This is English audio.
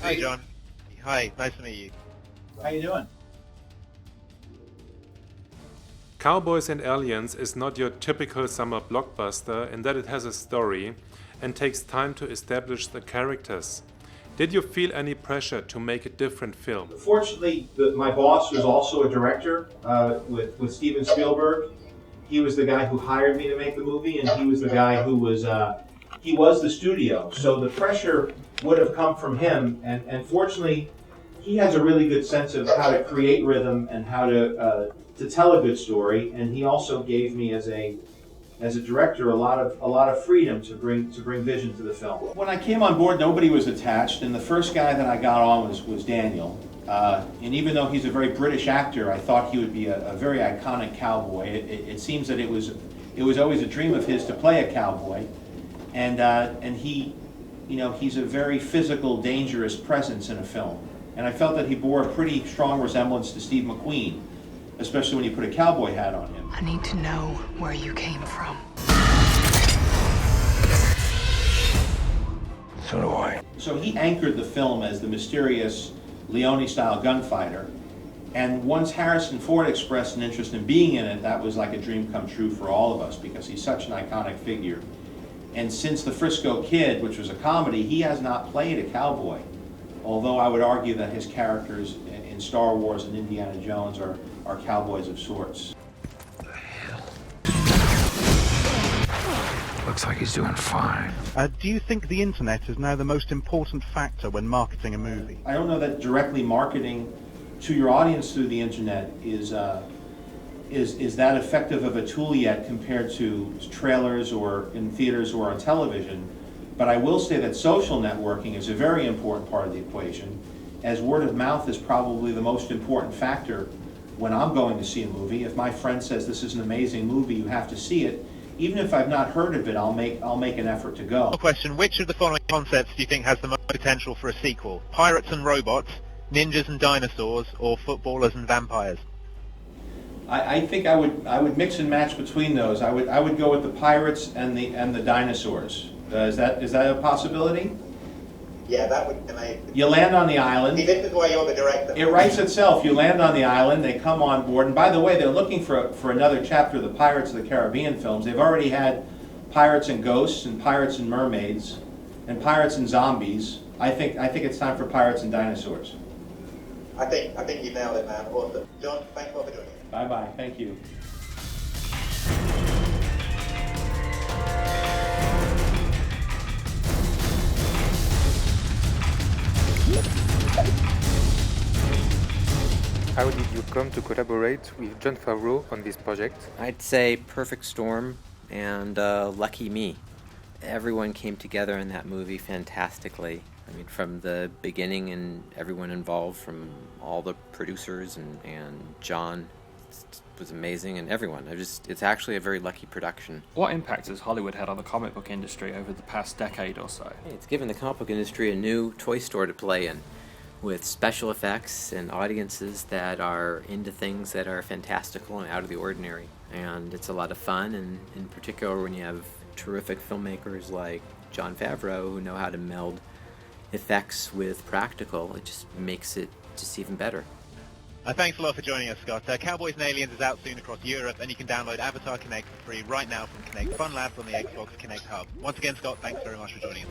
Hi, John. Hi, nice to meet you. How you doing? Cowboys and Aliens is not your typical summer blockbuster in that it has a story and takes time to establish the characters. Did you feel any pressure to make a different film? Fortunately, my boss was also a director with Steven Spielberg. He was the guy who hired me to make the movie, and he was the guy who was the studio. So the pressure would have come from him, and fortunately, he has a really good sense of how to create rhythm and how to tell a good story. And he also gave me as a director a lot of freedom to bring vision to the film. When I came on board, nobody was attached, and the first guy that I got on was Daniel. And even though he's a very British actor, I thought he would be a very iconic cowboy. It seems that it was always a dream of his to play a cowboy, and he, he's a very physical, dangerous presence in a film. And I felt that he bore a pretty strong resemblance to Steve McQueen, especially when you put a cowboy hat on him. I need to know where you came from. So do I. So he anchored the film as the mysterious Leone-style gunfighter. And once Harrison Ford expressed an interest in being in it, that was like a dream come true for all of us because he's such an iconic figure. And since The Frisco Kid, which was a comedy, he has not played a cowboy. Although I would argue that his characters in Star Wars and Indiana Jones are cowboys of sorts. What the hell? Looks like he's doing fine. Do you think the internet is now the most important factor when marketing a movie? I don't know that directly marketing to your audience through the internet is that effective of a tool yet compared to trailers or in theaters or on television. But I will say that social networking is a very important part of the equation, as word of mouth is probably the most important factor when I'm going to see a movie. If my friend says this is an amazing movie, you have to see it. Even if I've not heard of it, I'll make an effort to go. Question, which of the following concepts do you think has the most potential for a sequel? Pirates and robots, ninjas and dinosaurs, or footballers and vampires? I think I would mix and match between those. I would go with the pirates and the dinosaurs. Is that a possibility? Yeah, that would be amazing. You land on the island. See, this is why you're the director. It writes itself. You land on the island, they come on board, and by the way, they're looking for another chapter of the Pirates of the Caribbean films. They've already had Pirates and Ghosts, and Pirates and Mermaids, and Pirates and Zombies. I think it's time for Pirates and Dinosaurs. I think you nailed it, man. Awesome. John, thanks a lot for joining us. Bye-bye. Thank you. How did you come to collaborate with Jon Favreau on this project? I'd say perfect storm and lucky me. Everyone came together in that movie fantastically. I mean, from the beginning and everyone involved, from all the producers and John was amazing, and everyone. It's actually a very lucky production. What impact has Hollywood had on the comic book industry over the past decade or so? It's given the comic book industry a new toy store to play in, with special effects and audiences that are into things that are fantastical and out of the ordinary. And it's a lot of fun, and in particular when you have terrific filmmakers like Jon Favreau who know how to meld effects with practical, it just makes it just even better. Thanks a lot for joining us, Scott. Cowboys and Aliens is out soon across Europe, and you can download Avatar Kinect for free right now from Kinect Fun Labs on the Xbox Kinect Hub. Once again, Scott, thanks very much for joining us.